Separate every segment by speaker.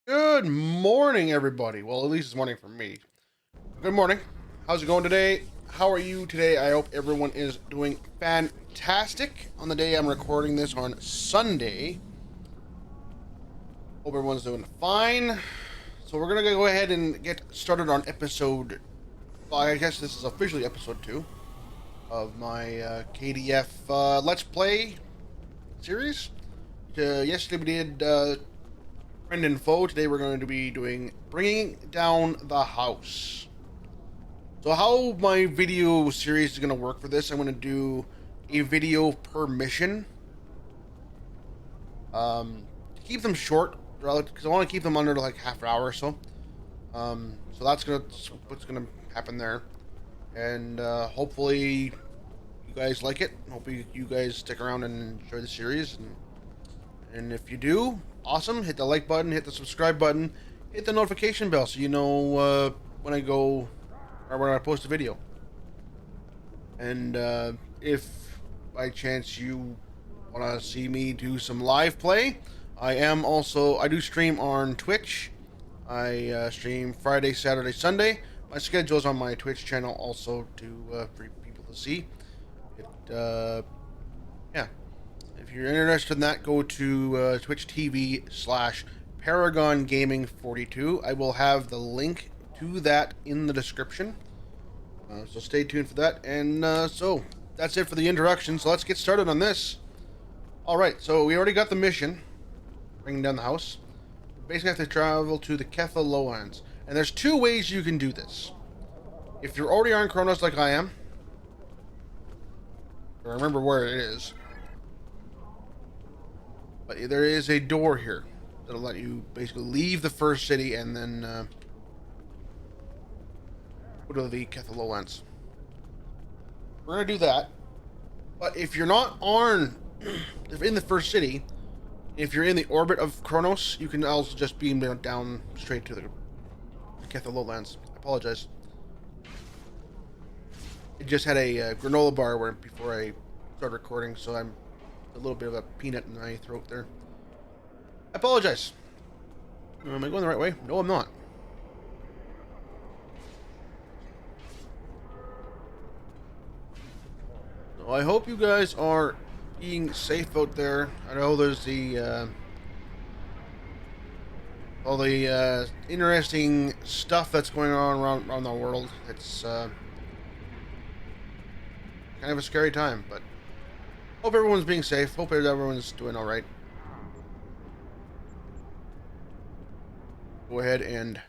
Speaker 1: Good morning, everybody. Well, at least it's morning for me. Good morning. How's it going today? How are you today? I hope everyone is doing fantastic on the day I'm recording this on Sunday. Hope everyone's doing fine. So we're gonna go ahead and get started on episode. Well, I guess this is officially episode 2 of my KDF Let's Play series. Yesterday we did friend and foe. Today we're going to be doing bringing down the house. So how my video series is going to work for this, I'm going to do a video per mission. To keep them short, because I want to keep them under like half an hour or so. So that's what's gonna happen there, and hopefully you guys like it. Hopefully you guys stick around and enjoy the series, and if you do, awesome. Hit the like button, hit the subscribe button, hit the notification bell so you know when I go or when I post a video. And if by chance you want to see me do some live play, I do stream on Twitch. I stream Friday, Saturday, Sunday. My schedule is on my Twitch channel also for people to see. Yeah. If you're interested in that, go to Twitch TV/ Paragon Gaming 42. I will have the link to that in the description. So stay tuned for that. And so that's it for the introduction. So let's get started on this. All right. So we already got the mission, bringing down the house. We basically have to travel to the Ketha Lowlands, and there's two ways you can do this. If you're already on Kronos like I am, or remember where it is, but there is a door here that'll let you basically leave the first city and then go to the Ketha Lowlands. We're gonna do that. But if you're not on, if in the first city, if you're in the orbit of Kronos, you can also just beam down straight to the Ketha Lowlands. I apologize. I just had a granola bar before I started recording, so I'm a little bit of a peanut in my throat there. I apologize. Am I going the right way? No, I'm not. So I hope you guys are being safe out there. I know there's all the interesting stuff that's going on around the world. It's kind of a scary time, but hope everyone's being safe. Hope everyone's doing all right. Go ahead and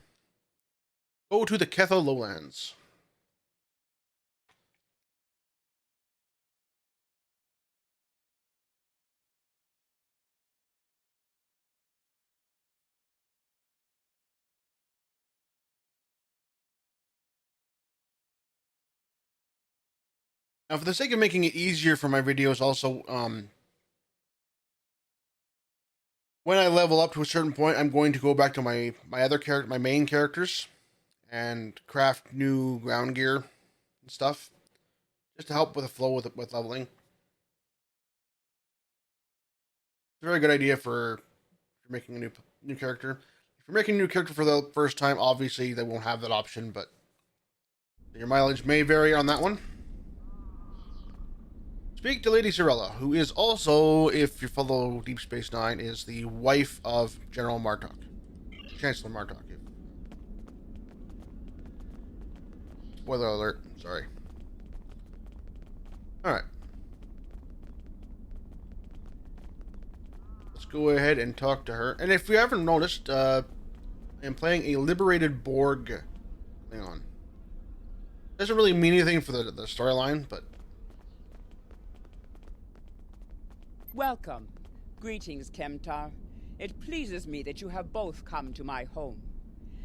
Speaker 1: go to the Ketha Lowlands. Now, for the sake of making it easier for my videos, also, when I level up to a certain point, I'm going to go back to my main characters, and craft new ground gear and stuff, just to help with the flow with leveling. It's a very good idea for making a new character. If you're making a new character for the first time, obviously they won't have that option, but your mileage may vary on that one. Speak to Lady Sorella, who is also, if you follow Deep Space Nine, is the wife of General Martok. Chancellor Martok. Spoiler alert, sorry. Alright. Let's go ahead and talk to her. And if you haven't noticed, I'm playing a liberated Borg. Hang on. Doesn't really mean anything for the storyline, but...
Speaker 2: Welcome. Greetings, Kemtar. It pleases me that you have both come to my home.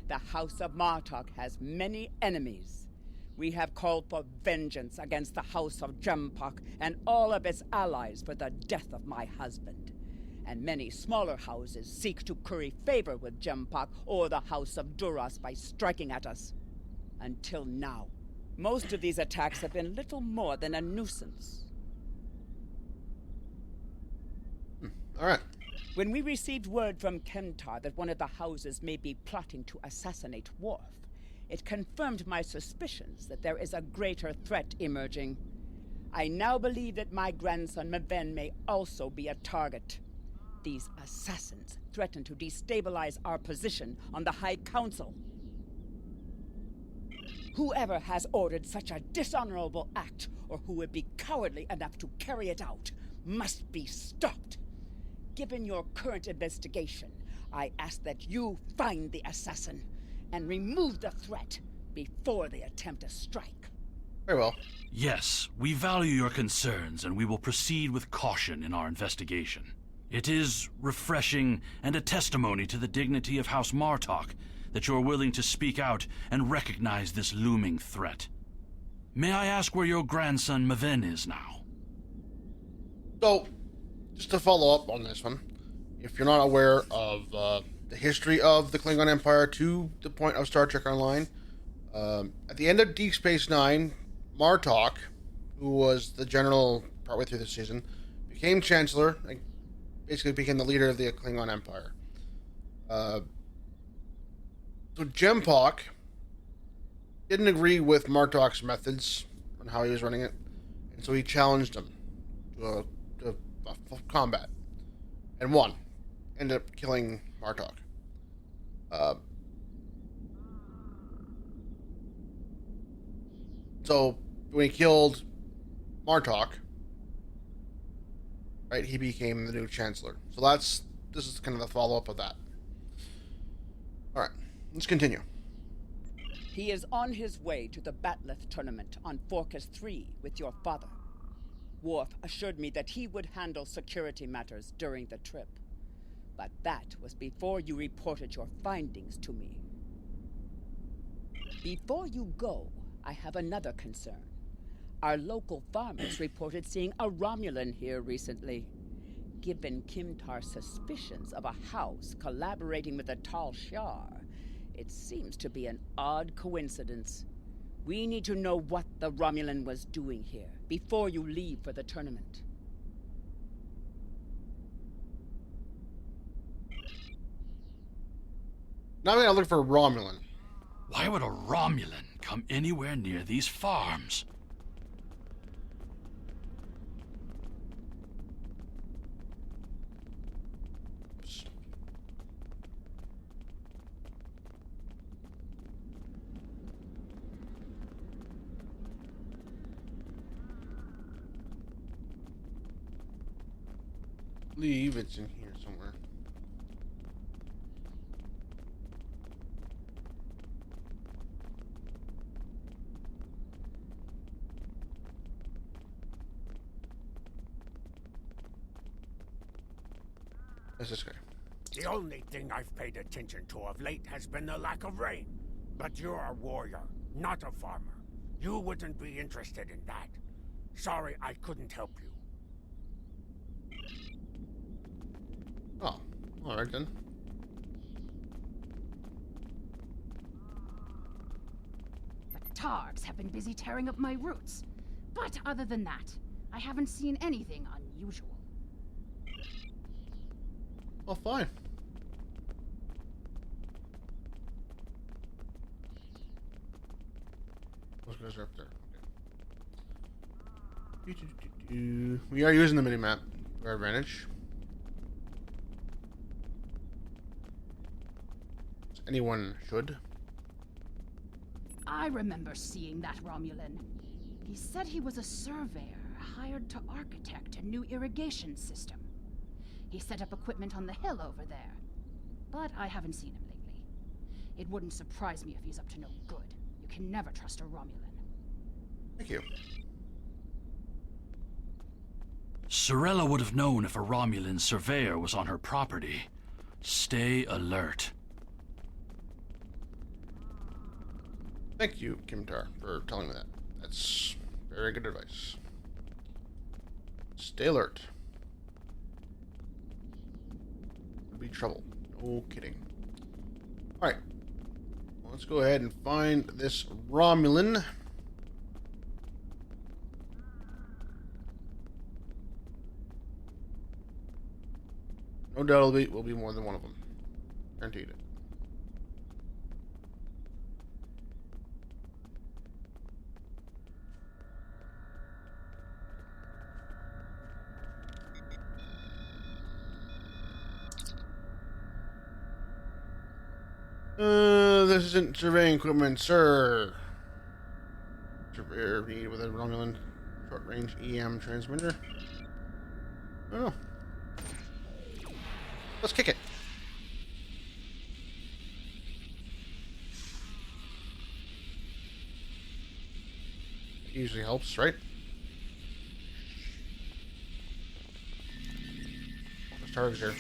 Speaker 2: The House of Martok has many enemies. We have called for vengeance against the House of Jempok and all of its allies for the death of my husband. And many smaller houses seek to curry favor with Jempok or the House of Duras by striking at us. Until now, most of these attacks have been little more than a nuisance.
Speaker 1: Alright.
Speaker 2: When we received word from Kemtar that one of the houses may be plotting to assassinate Worf, it confirmed my suspicions that there is a greater threat emerging. I now believe that my grandson Maven may also be a target. These assassins threaten to destabilize our position on the High Council. Whoever has ordered such a dishonorable act, or who would be cowardly enough to carry it out, must be stopped. Given your current investigation, I ask that you find the assassin and remove the threat before they attempt a strike.
Speaker 1: Very well.
Speaker 3: Yes, we value your concerns and we will proceed with caution in our investigation. It is refreshing and a testimony to the dignity of House Martok that you're willing to speak out and recognize this looming threat. May I ask where your grandson Maven is now?
Speaker 1: So, just to follow up on this one, if you're not aware of the history of the Klingon Empire to the point of Star Trek Online, at the end of Deep Space Nine, Martok, who was the general partway through the season, became Chancellor and basically became the leader of the Klingon Empire. So Jempok didn't agree with Martok's methods on how he was running it, and so he challenged him to combat, and won. Ended up killing Martok. So when he killed Martok, right, he became the new Chancellor. So this is kind of the follow-up of that. All right, let's continue.
Speaker 2: He is on his way to the Batleth tournament on Forcas 3 with your father. Worf assured me that he would handle security matters during the trip. But that was before you reported your findings to me. Before you go, I have another concern. Our local farmers reported seeing a Romulan here recently. Given Kimtar's suspicions of a house collaborating with the Tal Shiar, it seems to be an odd coincidence. We need to know what the Romulan was doing here before you leave for the tournament.
Speaker 1: Now I'm gonna look for Romulan.
Speaker 3: Why would a Romulan come anywhere near these farms?
Speaker 1: I believe it's in here somewhere. That's this guy.
Speaker 4: The only thing I've paid attention to of late has been the lack of rain. But you're a warrior, not a farmer. You wouldn't be interested in that. Sorry I couldn't help you.
Speaker 1: Oh, alright then.
Speaker 5: The Targs have been busy tearing up my roots. But other than that, I haven't seen anything unusual.
Speaker 1: Well, fine. Those guys are up there. Okay. We are using the minimap to our advantage. Anyone should.
Speaker 5: I remember seeing that Romulan. He said he was a surveyor hired to architect a new irrigation system. He set up equipment on the hill over there. But I haven't seen him lately. It wouldn't surprise me if he's up to no good. You can never trust a Romulan.
Speaker 1: Thank you.
Speaker 3: Sorella would have known if a Romulan surveyor was on her property. Stay alert.
Speaker 1: Thank you, Kimtar, for telling me that. That's very good advice. Stay alert. Could be trouble. No kidding. Alright. Well, let's go ahead and find this Romulan. No doubt will be more than one of them. Guaranteed it. This isn't surveying equipment, sir. Surveyor need with a Romulan short-range EM transmitter. Oh. Let's kick it. It usually helps, right? There's targs here.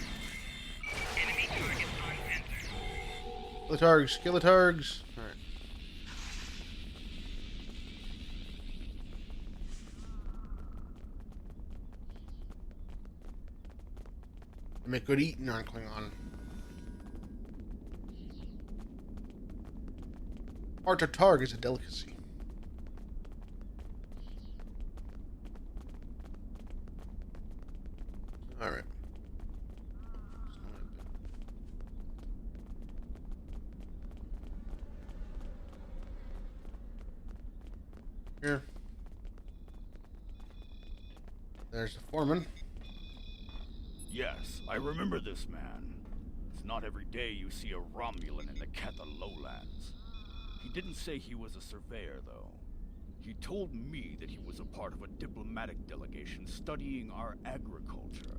Speaker 1: Kill the targs. Kill the targs. Alright. They make good eating on Klingon. Art of targ is a delicacy. Alright. Here. There's the foreman.
Speaker 6: Yes, I remember this man. It's not every day you see a Romulan in the Ketha lowlands. He didn't say he was a surveyor, though. He told me that he was a part of a diplomatic delegation studying our agriculture.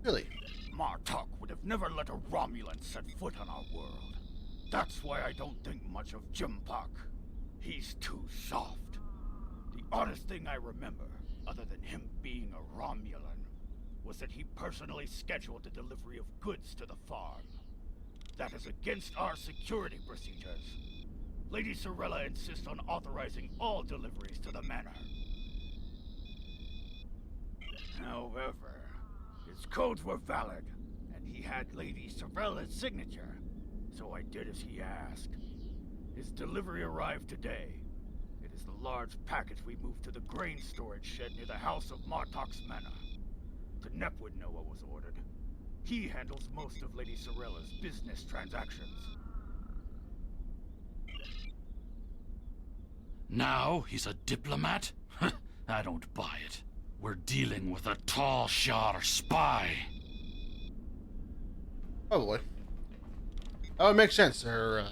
Speaker 1: Really?
Speaker 6: Martok would have never let a Romulan set foot on our world. That's why I don't think much of Jimpak. He's too soft. The oddest thing I remember, other than him being a Romulan, was that he personally scheduled the delivery of goods to the farm. That is against our security procedures. Lady Sorella insists on authorizing all deliveries to the manor. However, his codes were valid, and he had Lady Sorella's signature, so I did as he asked. His delivery arrived today. It is the large package we moved to the grain storage shed near the house of Martok's manor. Knep would know what was ordered. He handles most of Lady Sorella's business transactions.
Speaker 3: Now he's a diplomat? I don't buy it. We're dealing with a tall Shar spy.
Speaker 1: Probably. That would make sense. They're,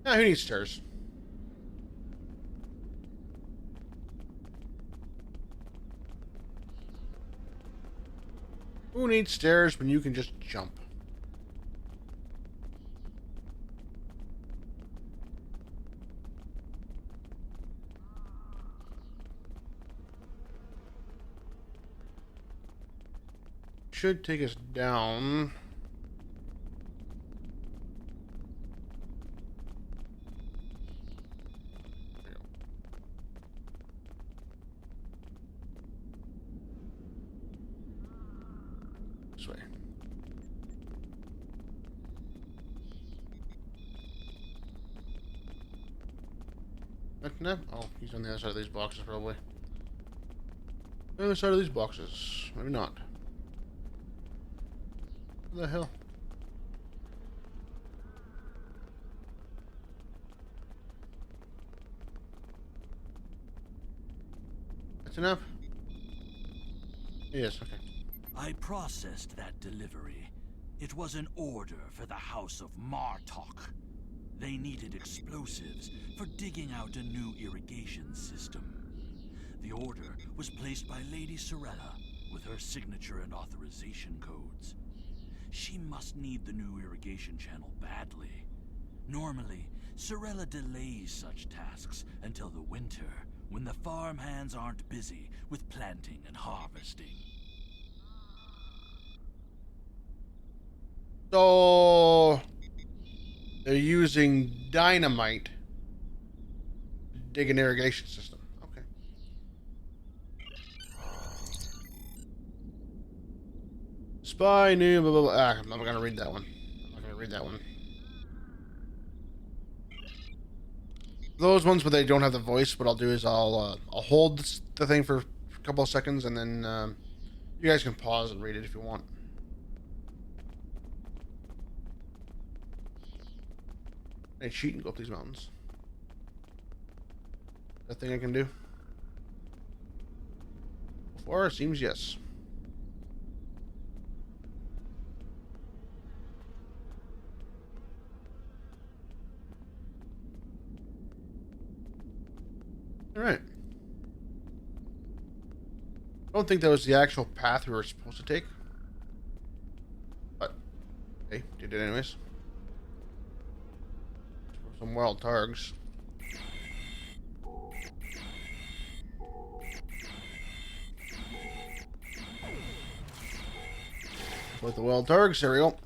Speaker 1: yeah, who needs stairs? Who needs stairs when you can just jump? Should take us down. There we go. This way. No? Oh, he's on the other side of these boxes, probably. The other side of these boxes. Maybe not. What the hell? That's enough? Yes, okay.
Speaker 3: I processed that delivery. It was an order for the House of Martok. They needed explosives for digging out a new irrigation system. The order was placed by Lady Sorella with her signature and authorization codes. She must need the new irrigation channel badly. Normally, Sorella delays such tasks until the winter, when the farm hands aren't busy with planting and harvesting.
Speaker 1: So they're using dynamite to dig an irrigation system. Okay. Spy new blah blah blah. Ah, I'm not gonna read that one. I'm not gonna read that one. those ones where they don't have the voice, what I'll do is I'll hold the thing for a couple of seconds, and then you guys can pause and read it if you want. I cheat and go up these mountains. That thing I can do? So far, it seems yes. Alright. I don't think that was the actual path we were supposed to take. But, hey, did it anyways. Some wild targs. With the wild targs, there we go.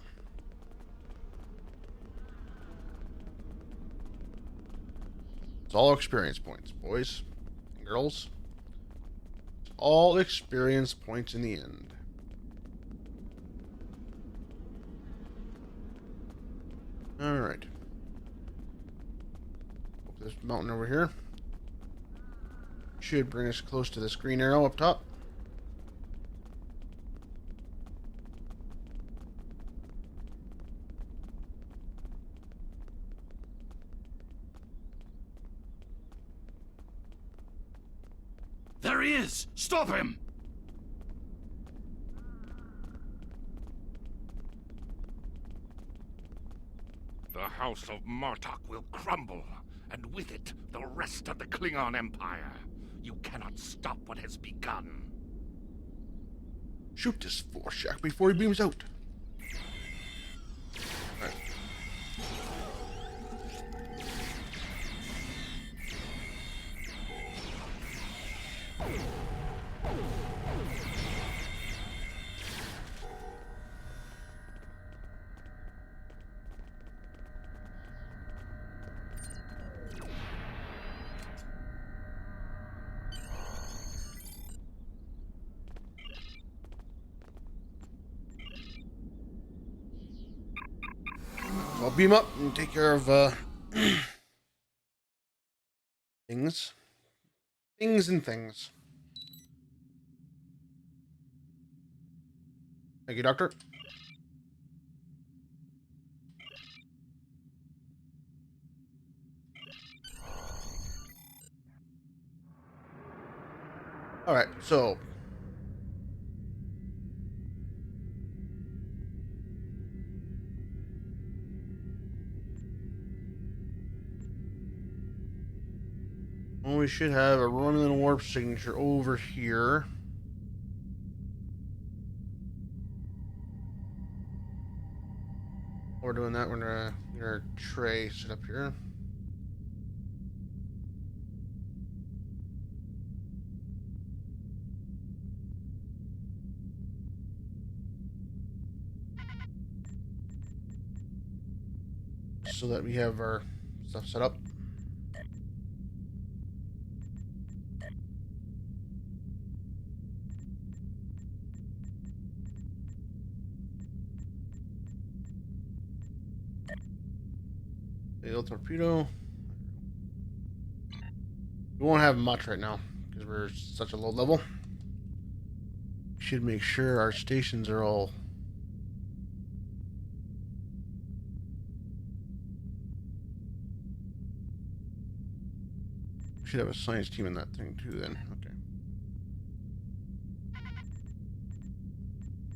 Speaker 1: It's all experience points, boys and girls. It's all experience points in the end. Alright. This mountain over here should bring us close to this green arrow up top.
Speaker 3: There he is! Stop him!
Speaker 7: The House of Martok will crumble, and with it, the rest of the Klingon Empire. You cannot stop what has begun.
Speaker 1: Shoot this Force Shack before he beams out. Right. I'll beam up and take care of things. Things and things. Thank you, Doctor. Alright, so well, we should have a Romulan warp signature over here. While we're doing that, we're gonna get our tray set up here. So that we have our stuff set up. Failed torpedo. We won't have much right now because we're such a low level. We should make sure our stations are all we should have a science team in that thing too then. Okay.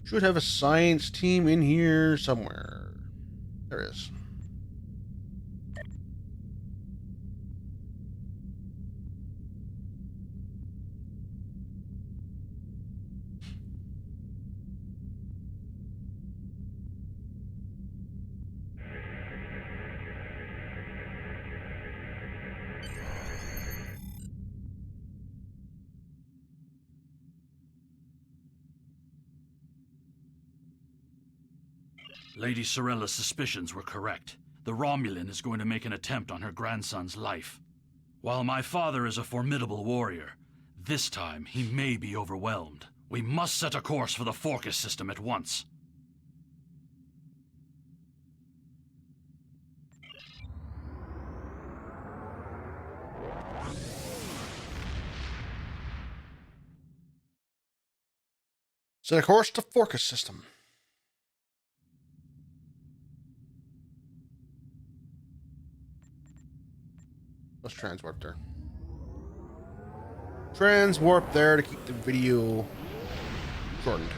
Speaker 1: Should have a science team in here somewhere. There is.
Speaker 3: Lady Sorella's suspicions were correct. The Romulan is going to make an attempt on her grandson's life. While my father is a formidable warrior, this time he may be overwhelmed. We must set a course for the Forcus system at once.
Speaker 1: Set a course to Forcus system. Let's transwarp there. Transwarp there to keep the video shortened.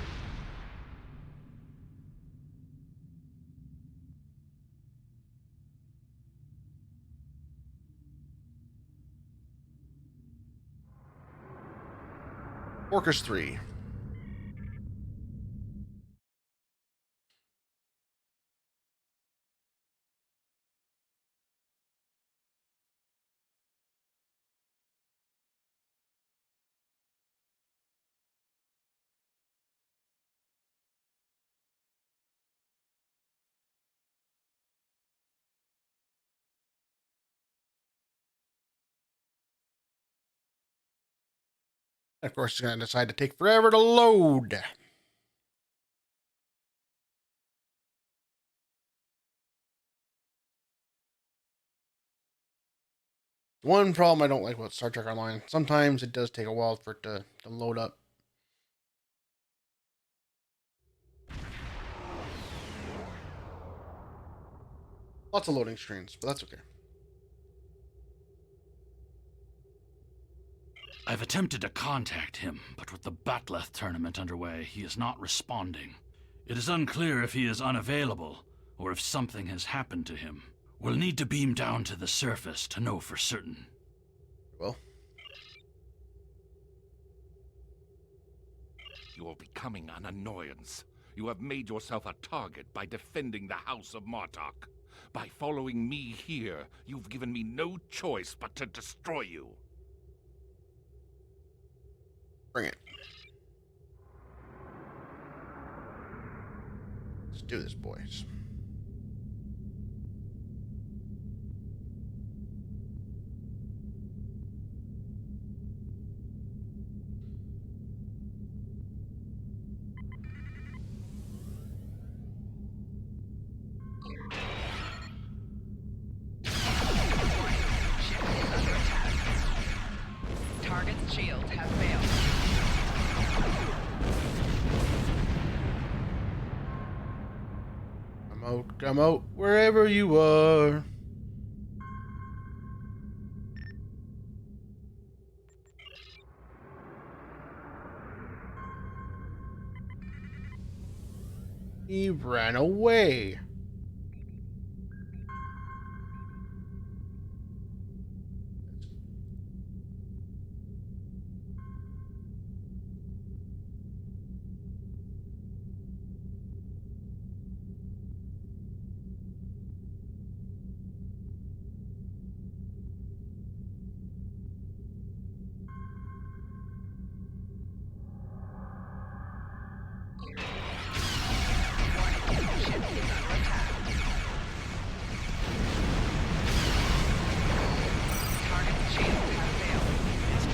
Speaker 1: Forcus 3. Of course, it's going to decide to take forever to load. One problem I don't like about Star Trek Online, sometimes it does take a while for it to load up. Lots of loading screens, but that's okay.
Speaker 3: I've attempted to contact him, but with the Batleth tournament underway, he is not responding. It is unclear if he is unavailable, or if something has happened to him. We'll need to beam down to the surface to know for certain.
Speaker 1: Well,
Speaker 7: You are becoming an annoyance. You have made yourself a target by defending the House of Martok. By following me here, you've given me no choice but to destroy you.
Speaker 1: bring it. Let's do this, boys.
Speaker 2: Target's shields have failed.
Speaker 1: Come out, wherever you are. He ran away.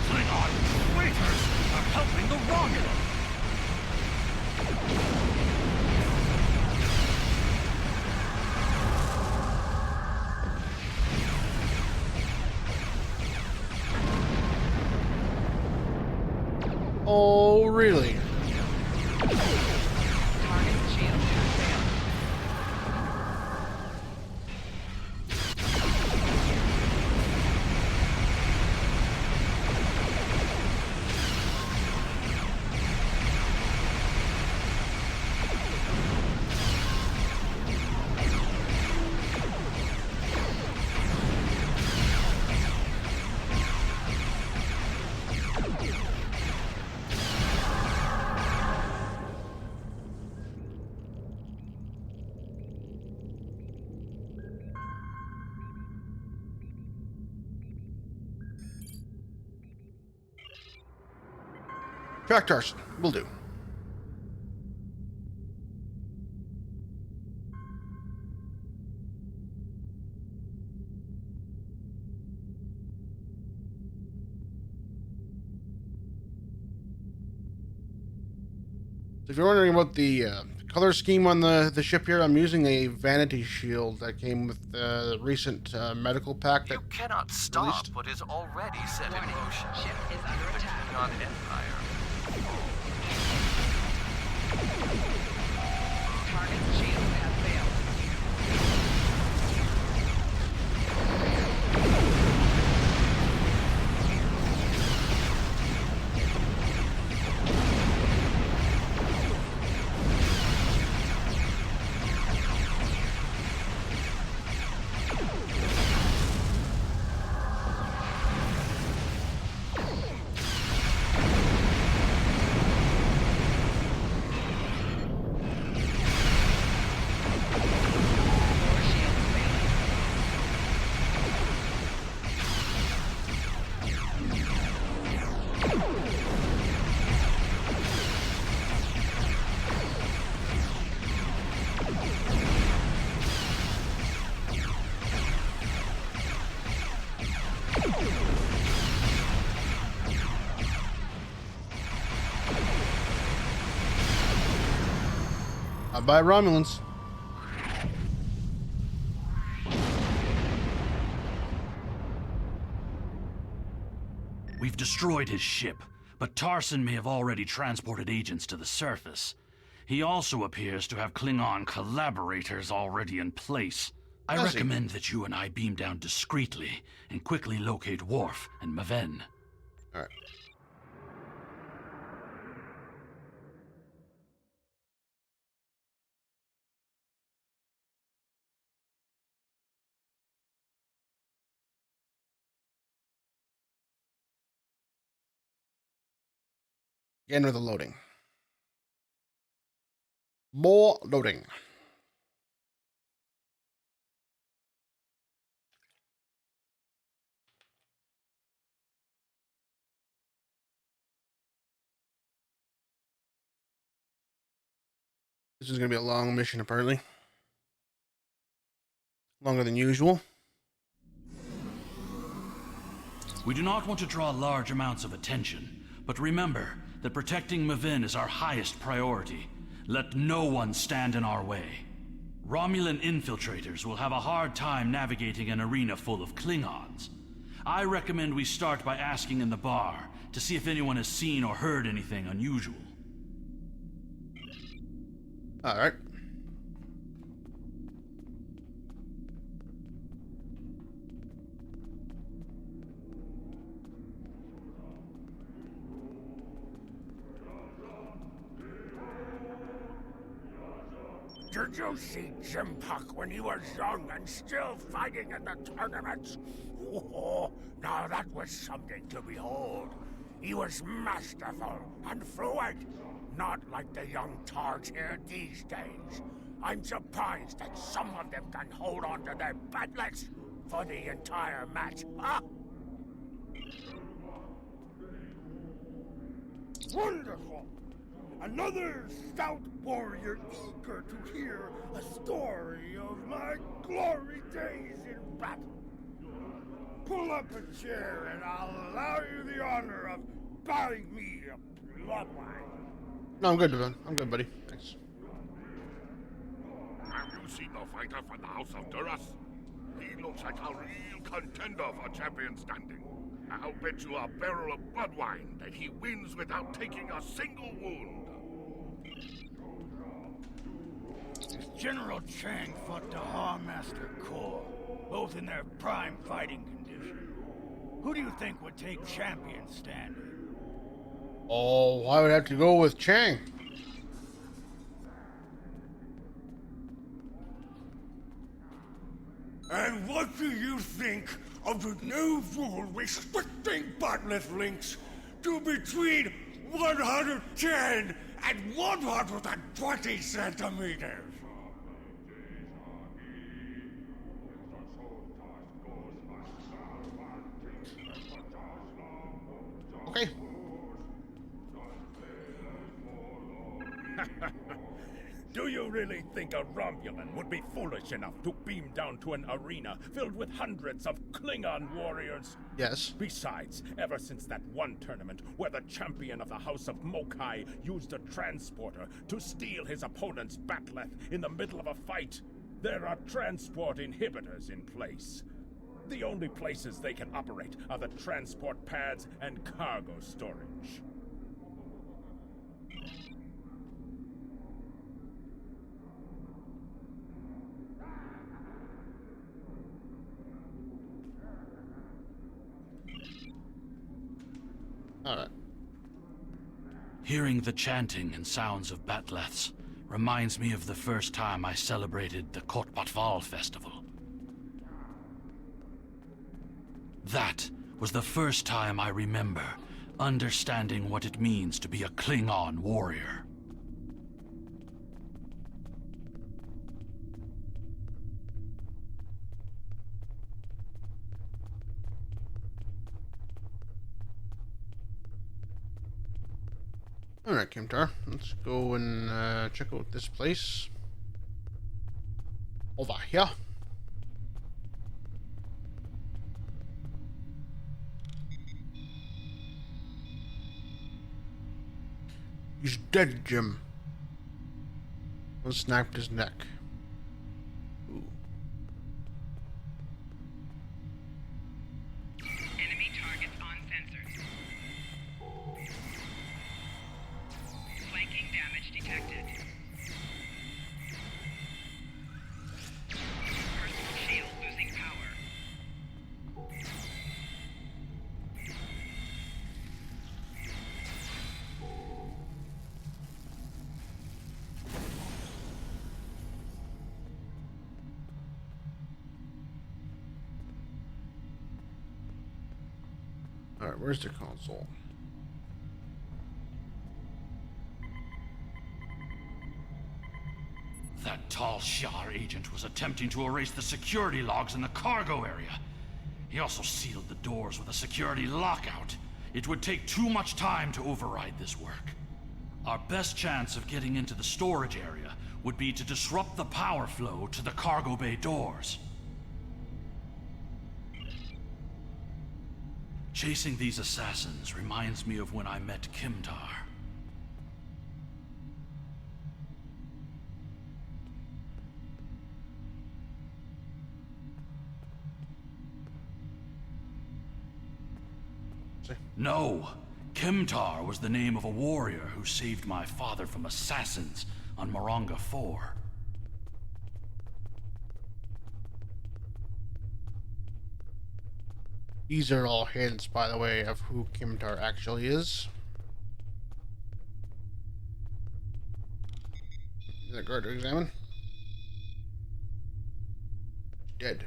Speaker 3: Klingon traitors are helping the Romulans!
Speaker 1: Oh, really?
Speaker 2: Target's shields have failed.
Speaker 1: Track Tarson, will do. So if you're wondering about the color scheme on the ship here, I'm using a vanity shield that came with the recent medical pack that
Speaker 8: You cannot stop
Speaker 1: released.
Speaker 8: what is already set in
Speaker 2: Warning,
Speaker 8: motion.
Speaker 2: ship is under
Speaker 8: The
Speaker 2: attack.
Speaker 8: Klingon Empire.
Speaker 1: Not by Romulans.
Speaker 3: We've destroyed his ship, but Tarson may have already transported agents to the surface. He also appears to have Klingon collaborators already in place. I
Speaker 1: Does he?
Speaker 3: recommend that you and I beam down discreetly and quickly locate Worf and Maven.
Speaker 1: All right. Again with the loading. More loading. This is going to be a long mission, apparently. Longer than usual.
Speaker 3: We do not want to draw large amounts of attention, but remember that protecting Maven is our highest priority. Let no one stand in our way. Romulan infiltrators will have a hard time navigating an arena full of Klingons. I recommend we start by asking in the bar to see if anyone has seen or heard anything unusual.
Speaker 1: All right.
Speaker 4: Did you see Jim Puck when he was young and still fighting in the tournaments? Oh, now that was something to behold. He was masterful and fluent, not like the young tards here these days. I'm surprised that some of them can hold on to their batlets for the entire match. Huh?
Speaker 6: Wonderful! Another stout warrior eager to hear a story of my glory days in battle. Pull up a chair and I'll allow you the honor of buying me a bloodline.
Speaker 1: No, I'm good, man. I'm good, buddy. Thanks.
Speaker 7: Have you seen the fighter from the House of Duras? He looks like a real contender for champion standing. I'll bet you a barrel of blood wine that he wins without taking a single wound.
Speaker 6: General Chang fought the Master Corps, both in their prime fighting condition. Who do you think would take champion standing?
Speaker 1: Oh, I would have to go with Chang.
Speaker 4: And what do you think of the new rule restricting botlet links to between 110 and 120 centimeters?
Speaker 1: Okay.
Speaker 9: Do you really think a Romulan would be foolish enough to beam down to an arena filled with hundreds of Klingon warriors?
Speaker 1: Yes.
Speaker 9: Besides, ever since that one tournament where the champion of the House of Mokai used a transporter to steal his opponent's batleth in the middle of a fight, there are transport inhibitors in place. The only places they can operate are the transport pads and cargo storage.
Speaker 1: All right.
Speaker 3: Hearing the chanting and sounds of batleths reminds me of the first time I celebrated the Kotpatval festival. That was the first time I remember understanding what it means to be a Klingon warrior.
Speaker 1: All right, Kimtar. Let's go and check out this place. Over here. He's dead, Jim. Someone snapped his neck. Ooh.
Speaker 10: Enemy targets on sensors. Flanking damage detected. Personal shield losing power.
Speaker 1: Alright, where's the console?
Speaker 3: That tall Shi'ar agent was attempting to erase the security logs in the cargo area. He also sealed the doors with a security lockout. It would take too much time to override this work. Our best chance of getting into the storage area would be to disrupt the power flow to the cargo bay doors. Chasing these assassins reminds me of when I met Kimtar. No! Kimtar was the name of a warrior who saved my father from assassins on Moronga 4.
Speaker 1: These are all hints, by the way, of who Kimtar actually is. Is that guard to examine? Dead.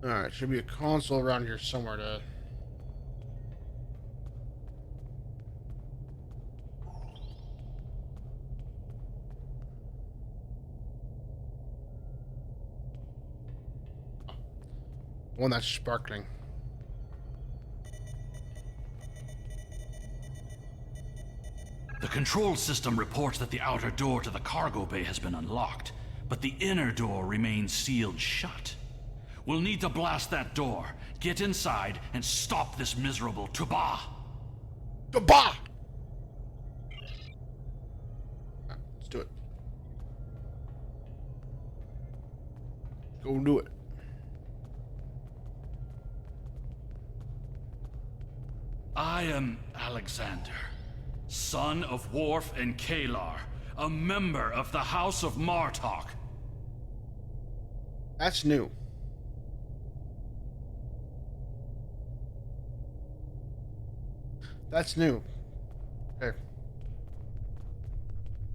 Speaker 1: Alright, should be a console around here somewhere to... One that's sparkling.
Speaker 3: The control system reports that the outer door to the cargo bay has been unlocked, but the inner door remains sealed shut. We'll need to blast that door, get inside, and stop this miserable Tuba.
Speaker 1: Tuba! Let's do it. Go do it.
Speaker 3: I am Alexander, son of Worf and Kalar, a member of the House of Martok.
Speaker 1: That's new. That's new. Okay.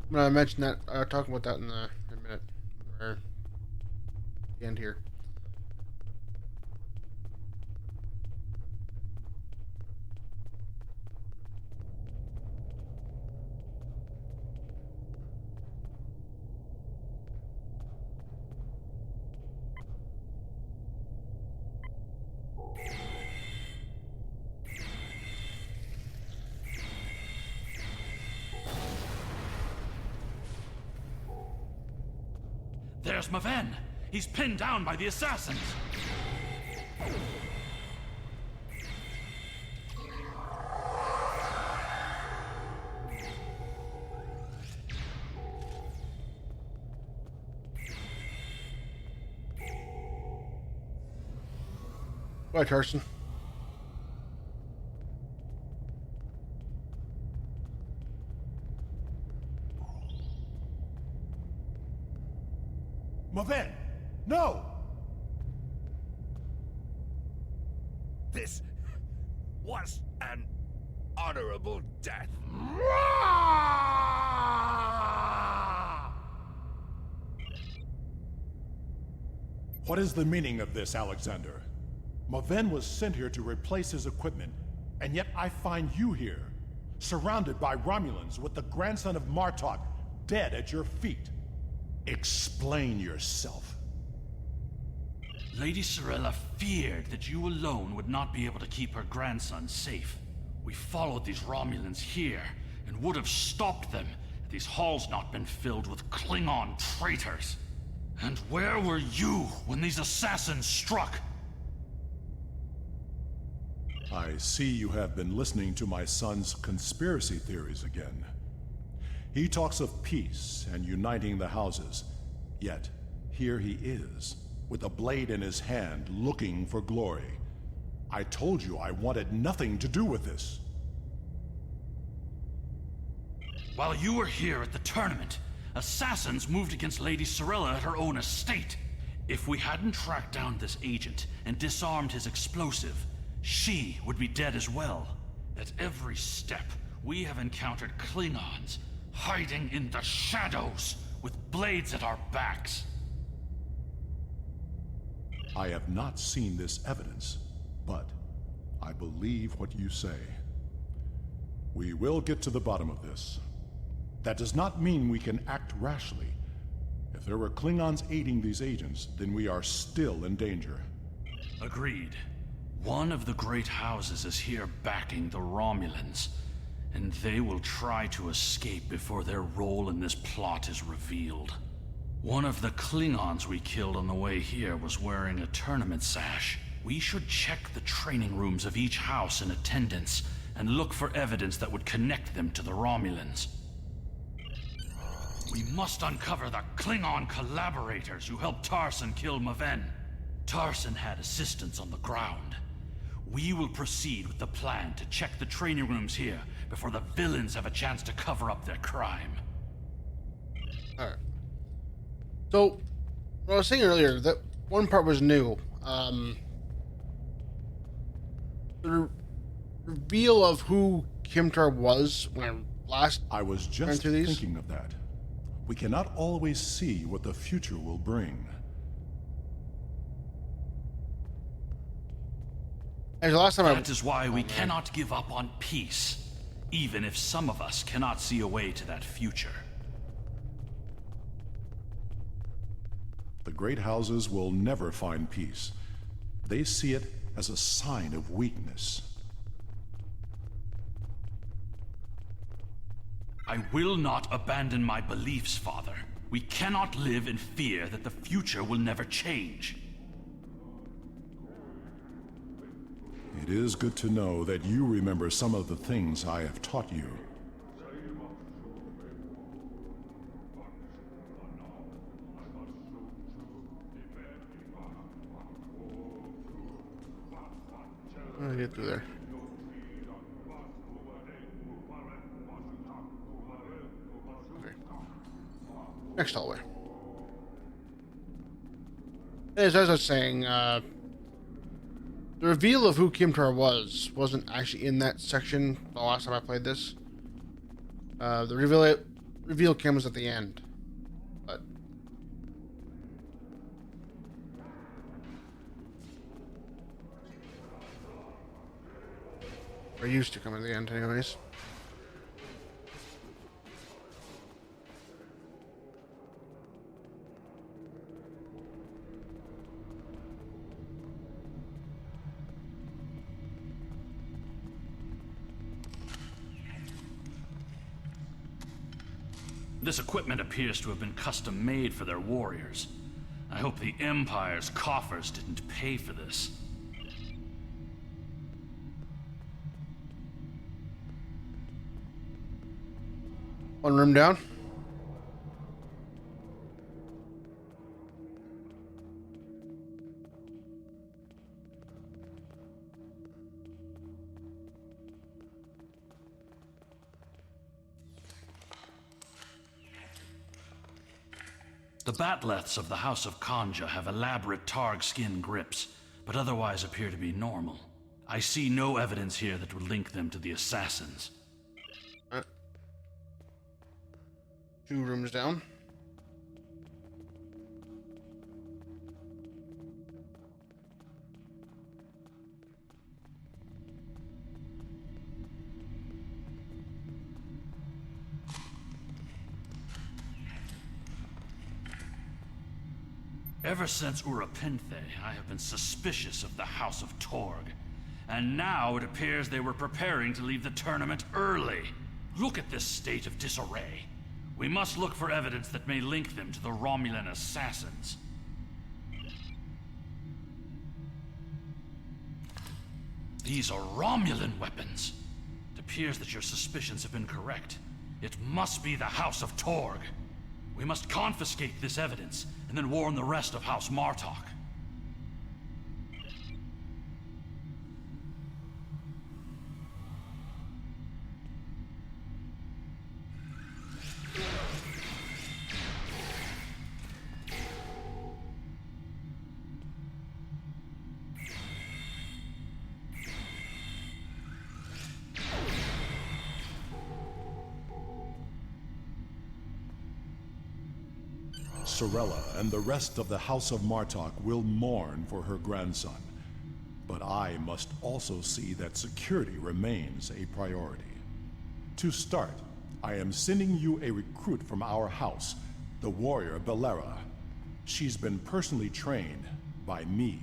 Speaker 1: I'm gonna mention that, talk about that in a minute. Or the end here.
Speaker 3: There's Maven. He's pinned down by the assassins.
Speaker 1: Bye, Carson.
Speaker 9: Maven! No!
Speaker 7: This was an honorable death.
Speaker 9: What is the meaning of this, Alexander? Maven was sent here to replace his equipment,
Speaker 11: And yet I find you here, surrounded by Romulans with the grandson of Martok dead at your feet. Explain yourself.
Speaker 3: Lady Sorella feared that you alone would not be able to keep her grandson safe. We followed these Romulans here, and would have stopped them had these halls not been filled with Klingon traitors. And where were you when these assassins struck?
Speaker 11: I see you have been listening to my son's conspiracy theories again. He talks of peace and uniting the houses, yet here he is, with a blade in his hand, looking for glory. I told you I wanted nothing to do with this.
Speaker 3: While you were here at the tournament, assassins moved against Lady Sorella at her own estate. If we hadn't tracked down this agent and disarmed his explosive, she would be dead as well. At every step, we have encountered Klingons, hiding in the shadows, with blades at our backs.
Speaker 11: I have not seen this evidence, but I believe what you say. We will get to the bottom of this. That does not mean we can act rashly. If there were Klingons aiding these agents, then we are still in danger.
Speaker 3: Agreed. One of the great houses is here backing the Romulans, and they will try to escape before their role in this plot is revealed. One of the Klingons we killed on the way here was wearing a tournament sash. We should check the training rooms of each house in attendance and look for evidence that would connect them to the Romulans. We must uncover the Klingon collaborators who helped Tarson kill Maven. Tarson had assistants on the ground. We will proceed with the plan to check the training rooms here before the villains have a chance to cover up their crime.
Speaker 1: Alright. So, what I was saying earlier, that one part was new. The reveal of who Kimtar was when I
Speaker 11: was just thinking of that. We cannot always see what the future will bring.
Speaker 3: That is why we cannot give up on peace, even if some of us cannot see a way to that future.
Speaker 11: The great houses will never find peace. They see it as a sign of weakness.
Speaker 3: I will not abandon my beliefs, Father. We cannot live in fear that the future will never change.
Speaker 11: It is good to know that you remember some of the things I have taught you.
Speaker 1: How do I get through there? Okay. Next hallway. As I was saying, the reveal of who Kimtar wasn't actually in that section the last time I played this. The reveal came was at the end, but or used to come at the end, anyways.
Speaker 3: This equipment appears to have been custom made for their warriors. I hope the Empire's coffers didn't pay for this.
Speaker 1: One room down.
Speaker 3: The Batleths of the House of Kanja have elaborate Targ skin grips, but otherwise appear to be normal. I see no evidence here that would link them to the assassins.
Speaker 1: 2 rooms down.
Speaker 3: Ever since Urapinthe, I have been suspicious of the House of Torg. And now it appears they were preparing to leave the tournament early. Look at this state of disarray. We must look for evidence that may link them to the Romulan assassins. These are Romulan weapons. It appears that your suspicions have been correct. It must be the House of Torg. We must confiscate this evidence, and then warn the rest of House Martok.
Speaker 11: Sorella and the rest of the House of Martok will mourn for her grandson. But I must also see that security remains a priority. To start, I am sending you a recruit from our house, the warrior Belera. She's been personally trained by me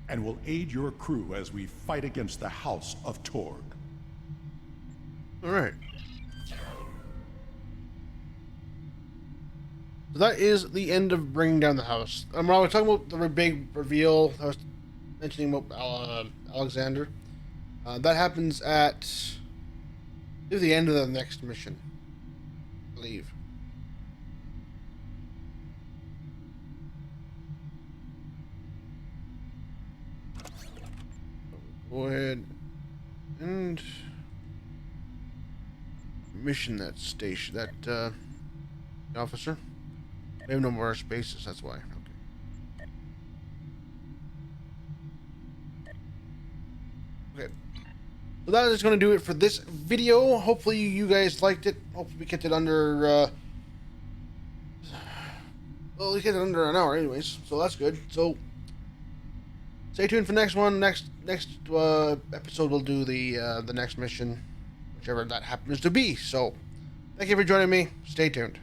Speaker 11: and will aid your crew as we fight against the House of Torg.
Speaker 1: All right. So that is the end of bringing down the house. When I was talking about the big reveal, I was mentioning about Alexander. That happens at near the end of the next mission, I believe. Go ahead and mission that station, that officer. We have no more spaces, that's why. Okay. So that is going to do it for this video. Hopefully you guys liked it. Hopefully we kept it under, well, we kept it under an hour anyways, so that's good. So, stay tuned for the next one. Next episode we'll do the next mission, whichever that happens to be. So, thank you for joining me. Stay tuned.